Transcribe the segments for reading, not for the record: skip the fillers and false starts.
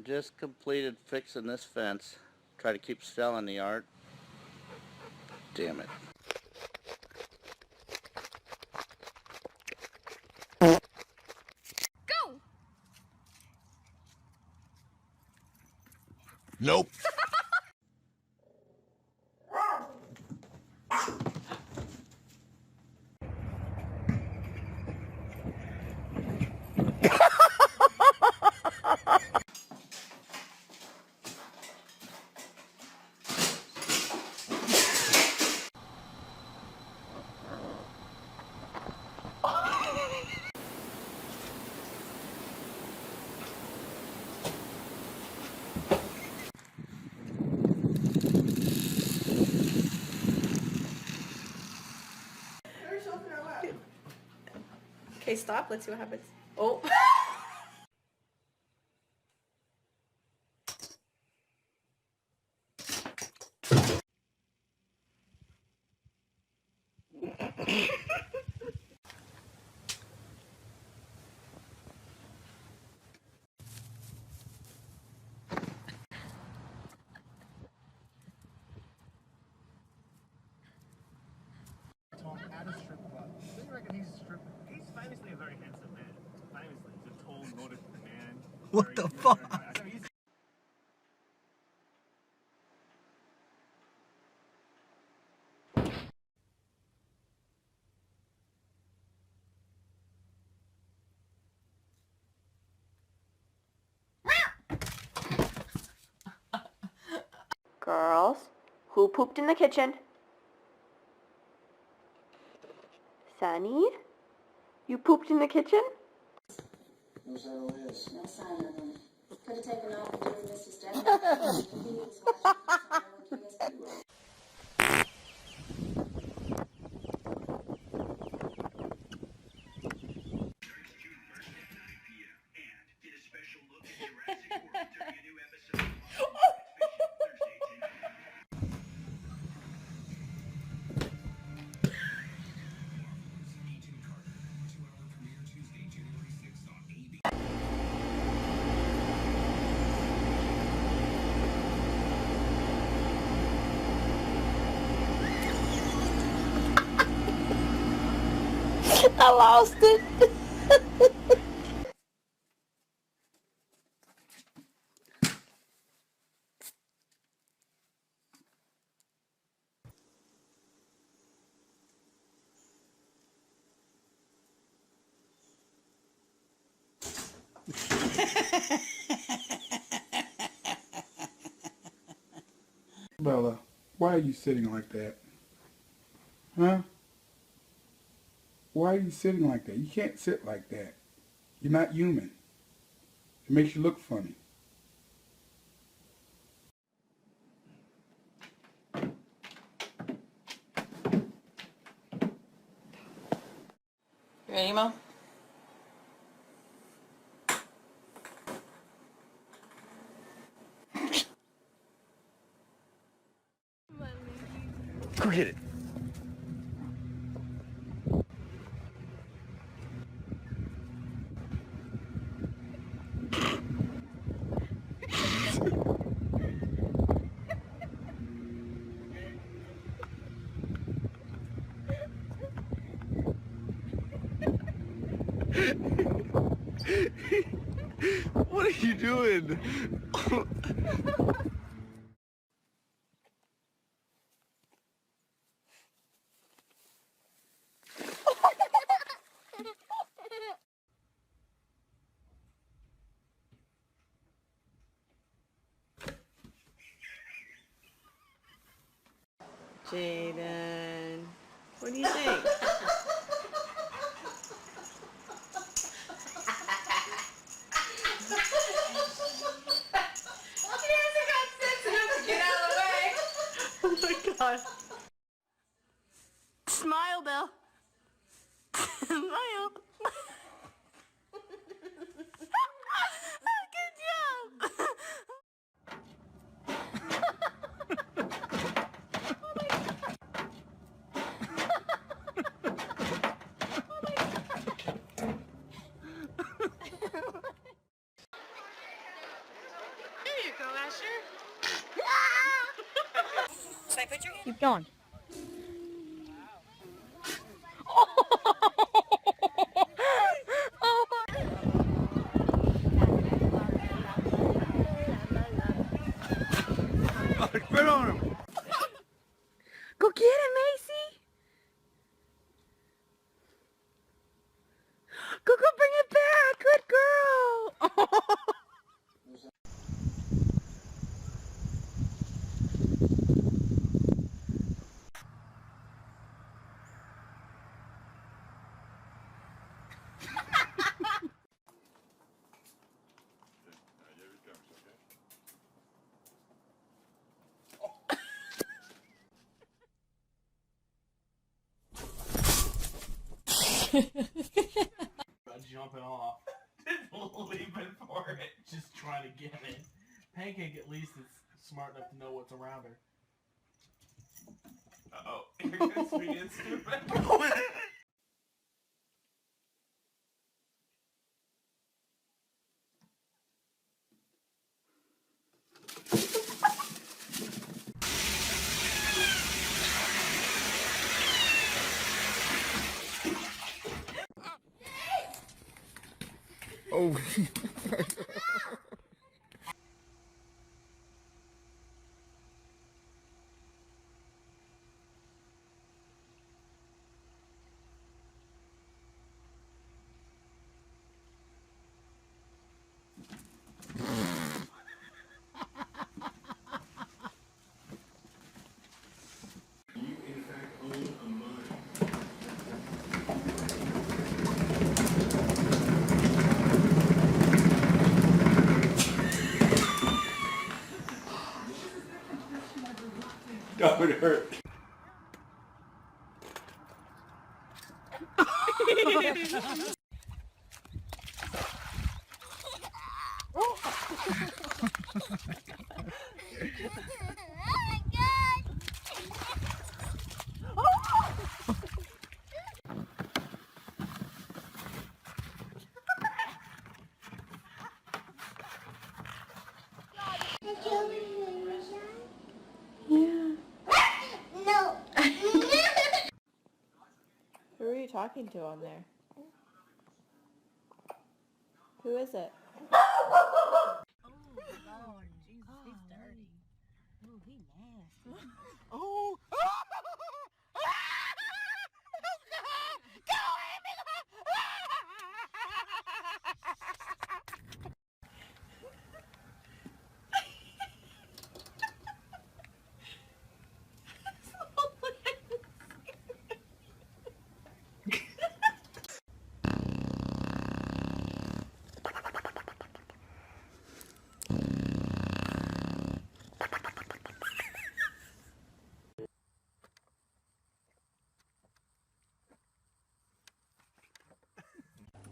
Just completed fixing this fence. Try to keep Stella in the yard. Damn it. Go! Nope. Okay, stop. Let's see what happens. Oh. At a strip club. Do you reckon he's famously a very handsome man. Famously, he's a tall Nordic man. What the fuck? Girls, who pooped in the kitchen? Sunny? You pooped in the kitchen? No sign of Liz. No sign of him. Could have taken off during Mrs. Dennis. He was watching the sign of I lost it. Bella, why are you sitting like that? Huh? Why are you sitting like that? You can't sit like that. You're not human. It makes you look funny. You ready, Mo? Go get it. What are you doing? Jaden, what do you think? Oh my god. Smile, Bill. Smile. Good job. Keep going. Spit on him. Go get it, Macy. Go bring it back. Good girl. Jumping off. Leaving for it. Just trying to get it. Pancake at least is smart enough to know what's around her. Uh-oh. Here goes being stupid. Oh. That would hurt. Who are you talking to on there? Who is it? Oh, Lord. Jesus, he's dirty. Ooh, he nasty. Oh.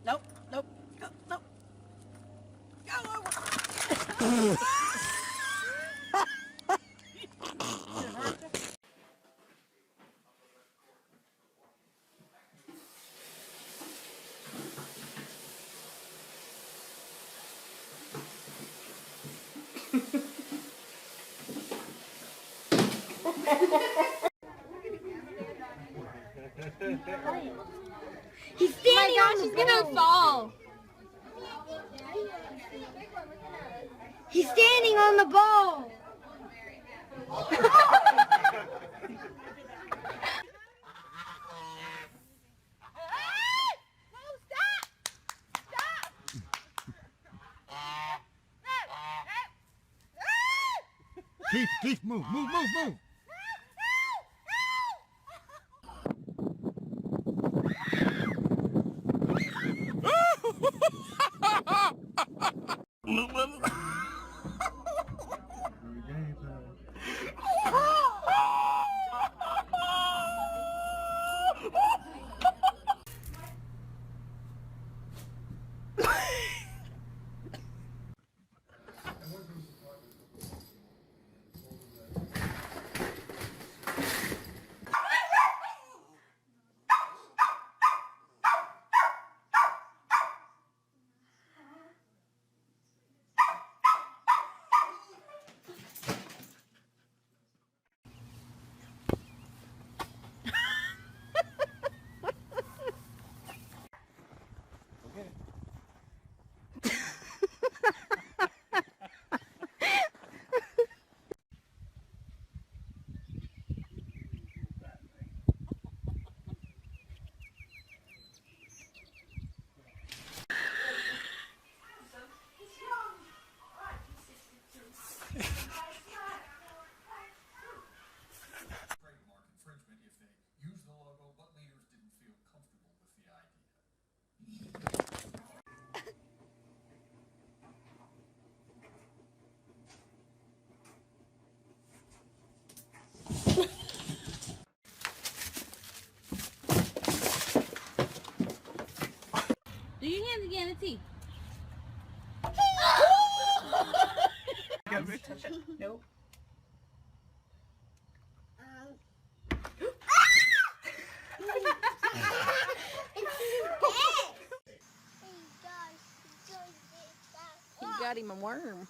Nope, nope, nope, nope. Go over. He's standing on she's gonna fall. He's standing on the ball. Keith, move. Do your hands again. Let's see. Nope. He got him a worm.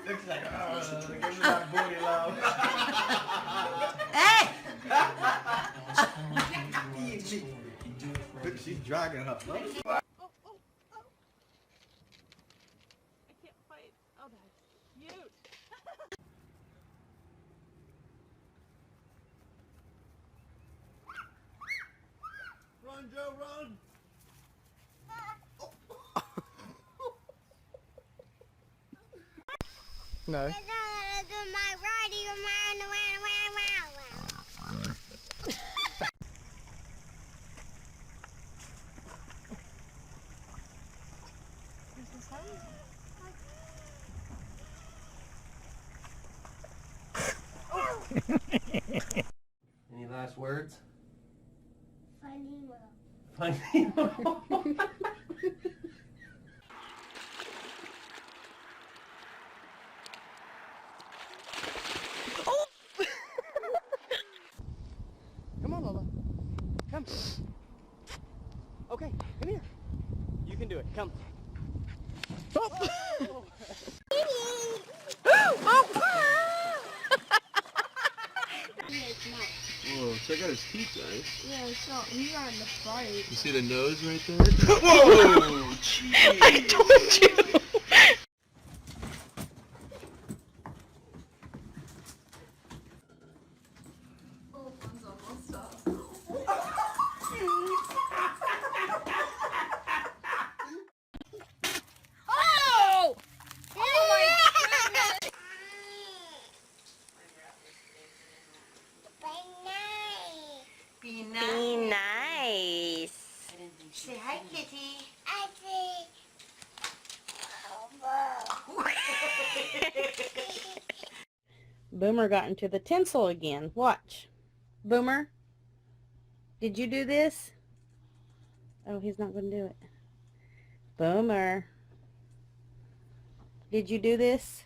Looks like, give me that booty love. Look, she's dragging her. Look. I can't fight. Oh, that's cute. Run, Joe, run. No. Any last words? Funny. Come on, Lola. Come. Okay, come here. You can do it. Come. Oh. Whoa, check out his teeth, guys. Yeah, so he's on the fight. You see the nose right there? Whoa! Jeez. I told you. Oh! Oh my goodness! Be nice. Say hi, kitty. Boomer got into the tinsel again. Watch. Boomer, did you do this? Oh, he's not going to do it. Boomer, did you do this?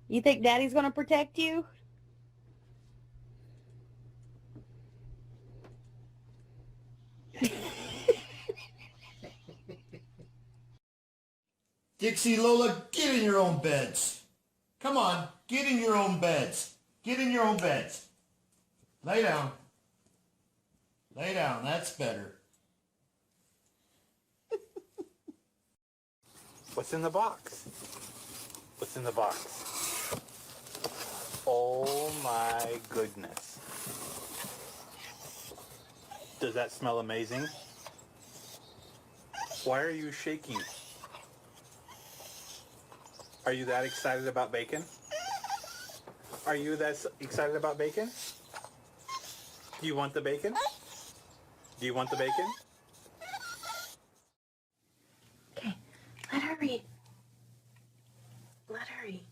You think Daddy's going to protect you? Dixie, Lola, get in your own beds. Come on, get in your own beds. Get in your own beds. Lay down. Lay down, that's better. What's in the box? What's in the box? Oh my goodness. Does that smell amazing? Why are you shaking? Are you that excited about bacon? Are you that excited about bacon? Do you want the bacon? Do you want the bacon? Okay, let her read. Let her read.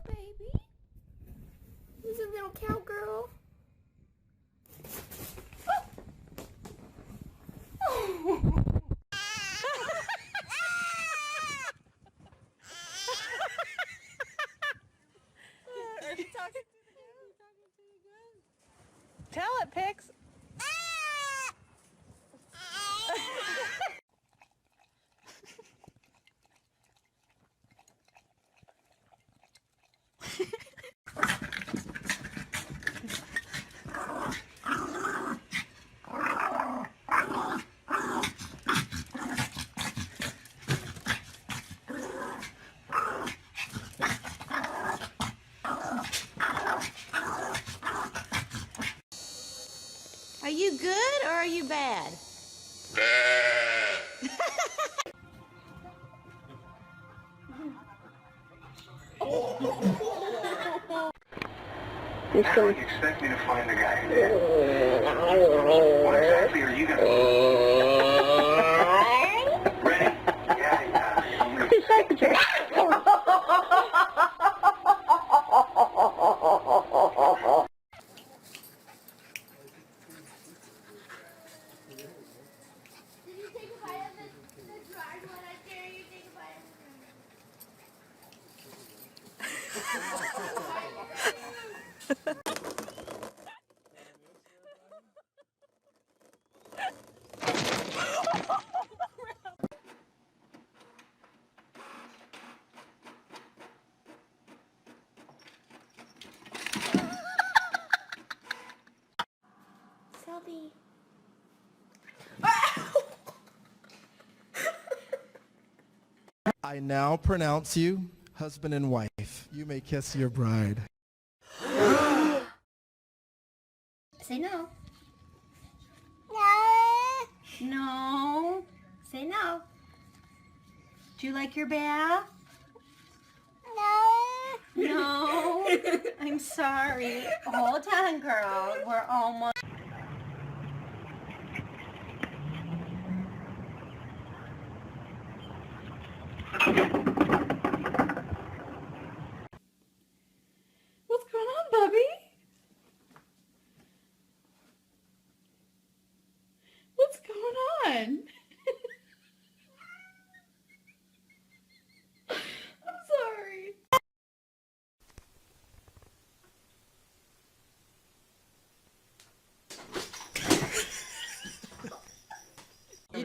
Baby. He's a little cowgirl. Tell it, Pix. you bad? How do you expect me to find the guy who did? What exactly are you gonna do? Ready? Yeah. Selby. I now pronounce you husband and wife. You may kiss your bride. Say no. No. No. Say no. Do you like your bath? No. No. I'm sorry. Hold on, girl. We're almost... What's going on, Bubby? What's going on? I'm sorry.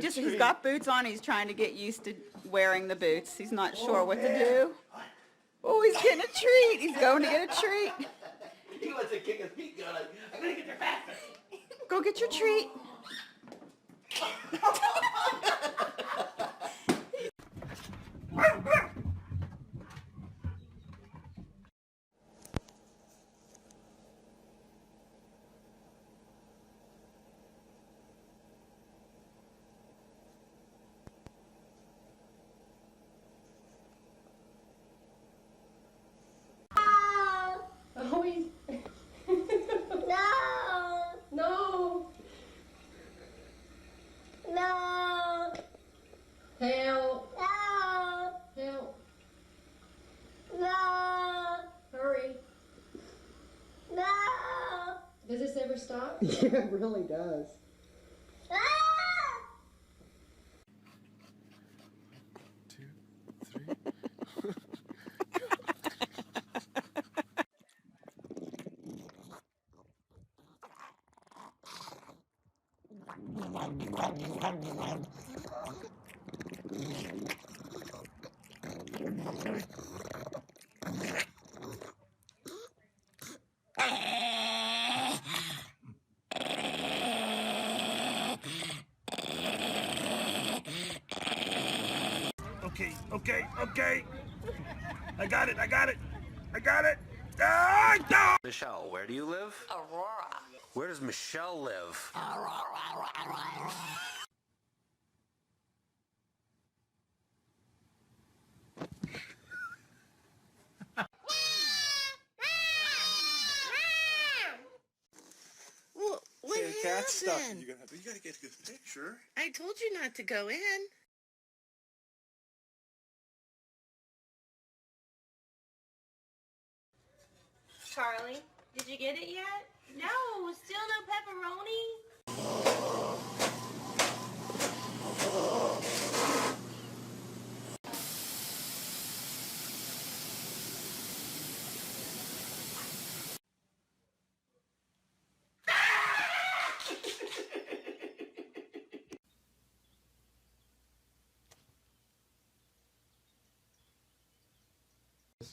He's got boots on. He's trying to get used to wearing the boots. He's not sure what to do. Oh, he's getting a treat. He's going to get a treat. He wants to kick his feet going. I'm gonna get there faster. Go get your treat. Oh, he's... No. No. No. Help. No. Help. No. Hurry. No. Does this ever stop? Yeah, it really does. Okay. I got it. Michelle, where do you live? Aurora. Where does Michelle live? What Cat stuff. happened? You gotta get a good picture. I told you not to go in. Charlie, did you get it yet? No, still no pepperoni?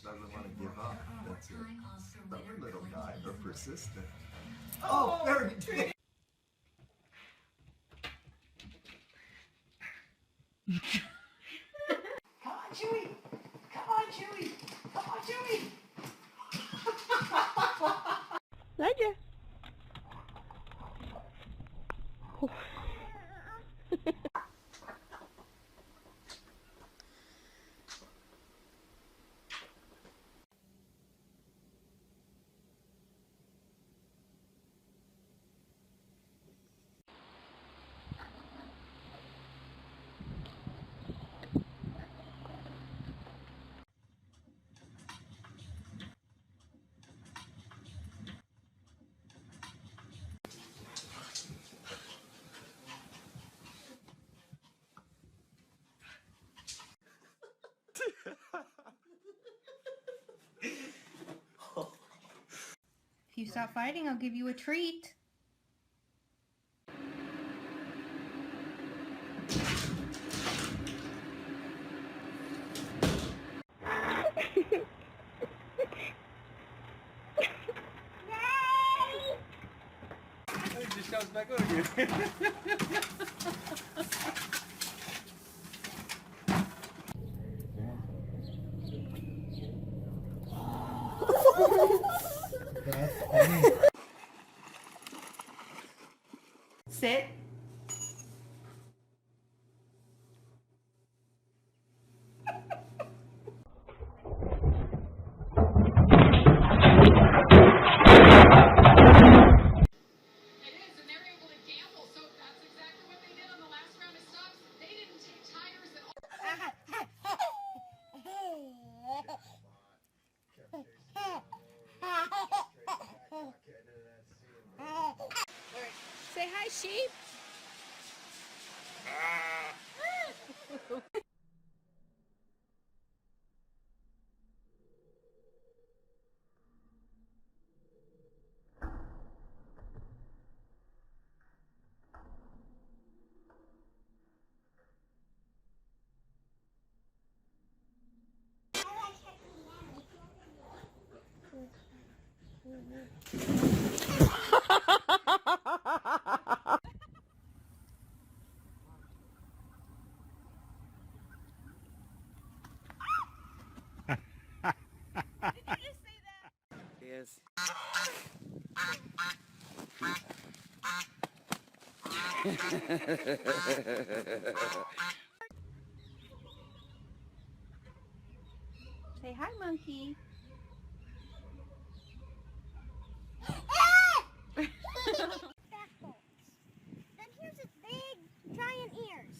Doesn't want to give up. That's it. Stubborn little guy, but persistent. Oh, very good. Come on, Chewie. Come on, Chewie. Come on, Chewie. Roger. If you stop fighting, I'll give you a treat. It just comes back over again. Sit. Say hi, sheep. Yes. Say hi, monkey. Then here's its big, giant ears.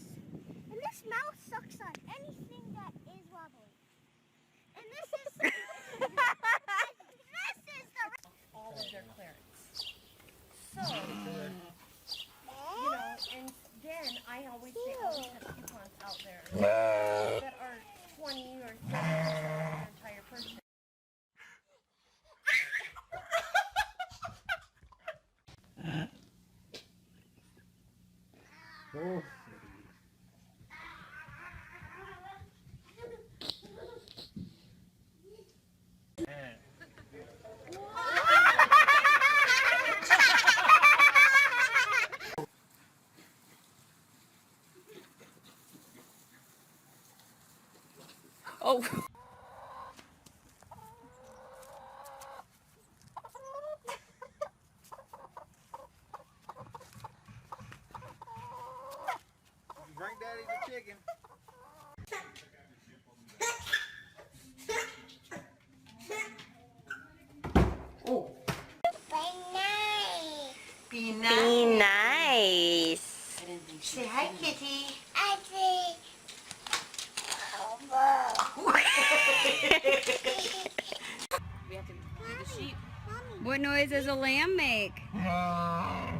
And this mouth sucks on anything that is wobbly. And this is... this is the... All of their clearance. So, you know, and then I always say always have coupons out there that are 20 or 30% off their entire purchase. Oh. Oh. Drink daddy's a chicken. Oh. Be Be nice. Say hi, kitty. I see. We have to do the sheep. What noise does a lamb make? That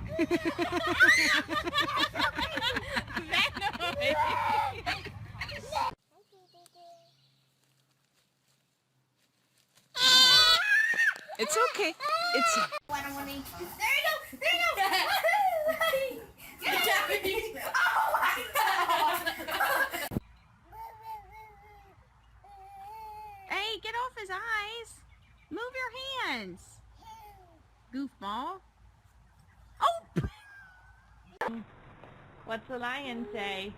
noise. It's okay. It's. I don't want to eat. There you go. There you go. Good job. Oh my God. Hey, get off his eyes. Move your hands. Goofball. Oh! What's the lion say?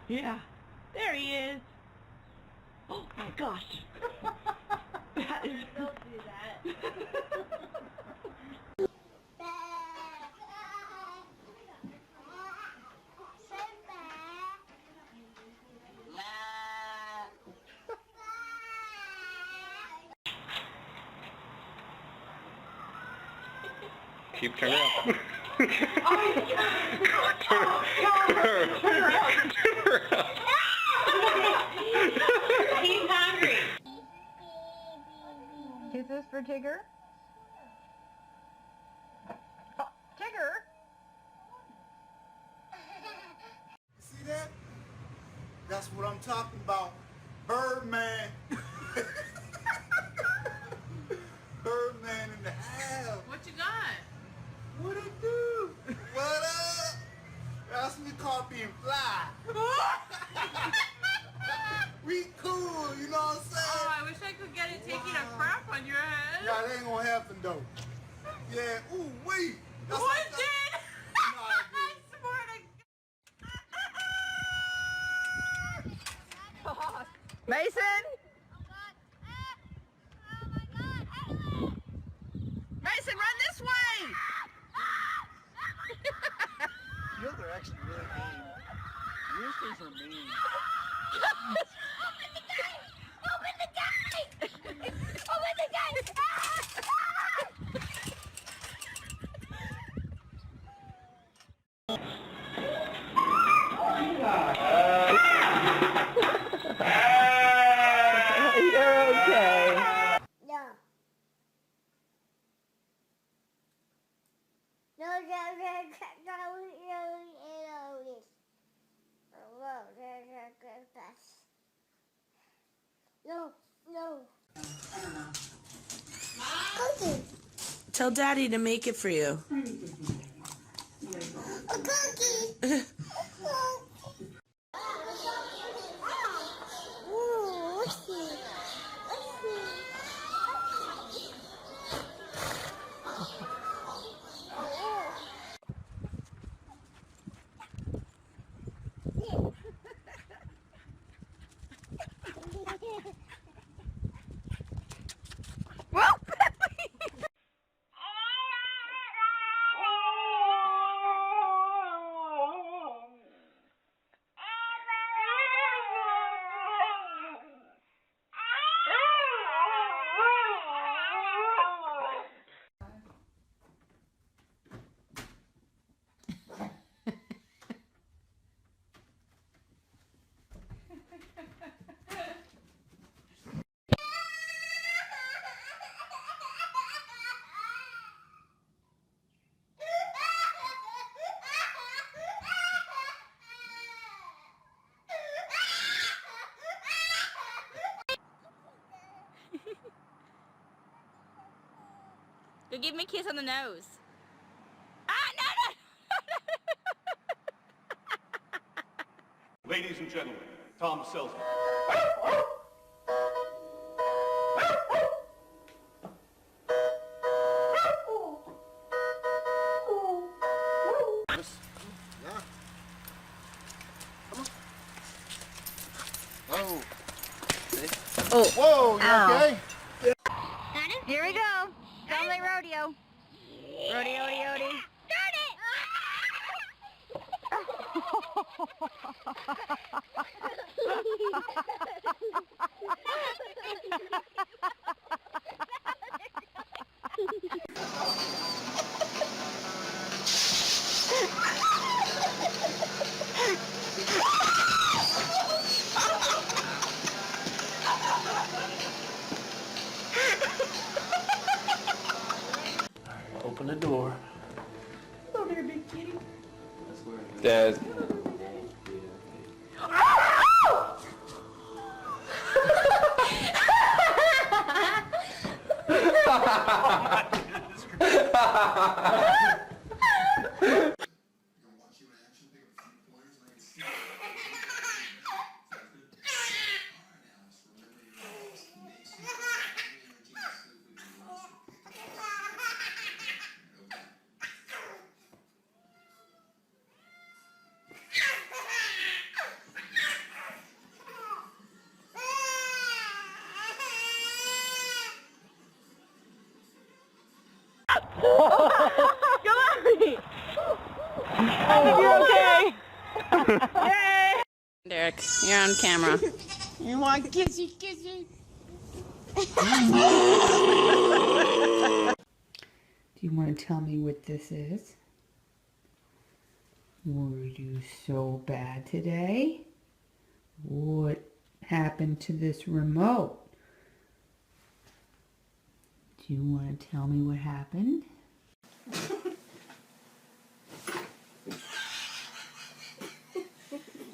Yeah, there he is. Oh my gosh. That is... Don't do that. Keep turning around. He's hungry. Kisses for Tigger. Oh, Tigger. That's what I'm talking about. Birdman. Birdman in the house. What you got? What it do? What up? That's me called being fly. We cool, you know what I'm saying? Oh, I wish I could get it taking a crap on your head. Yeah, that ain't gonna happen though. Yeah, ooh, wait. That's What like did? Mason? Mason, run this way! You know they're actually really mean. Roosters are mean. Open the gate! Open the gate! Open the gate! You're okay. No. No, no. Cookie. Tell Daddy to make it for you. A cookie. Ooh, what's this? Go give me a kiss on the nose. Ladies and gentlemen, Tom Selzman. Oh. Oh. Whoa, you okay? Here we go. Family rodeo. Rodeo, rodeo, rodeo. Open the door. Come here, big kitty. Dad. You're okay. Yay! Derek, you're on camera. You want kissy kissy? Do you want to tell me what this is? Were you so bad today? What happened to this remote? Do you want to tell me what happened?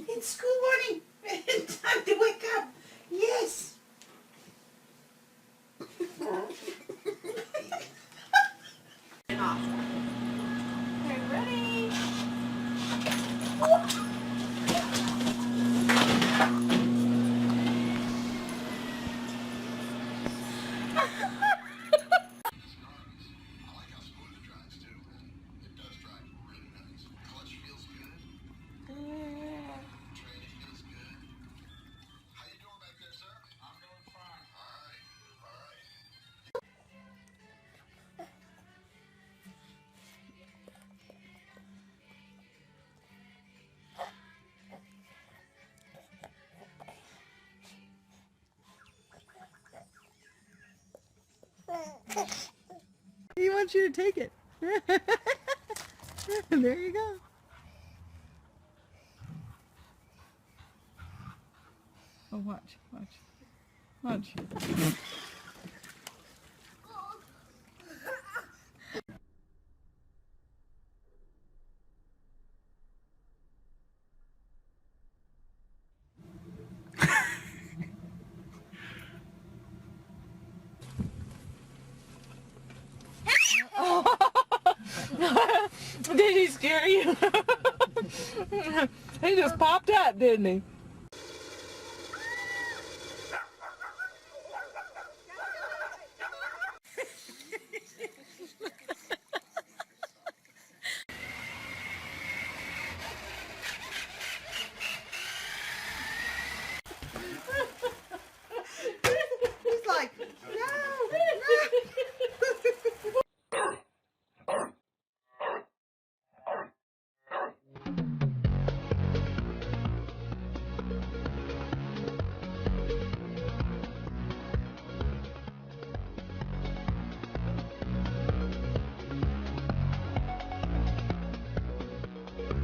It's school morning. He wants you to take it. There you go. Oh, watch, watch, watch. Did he scare you? He just popped up, didn't he?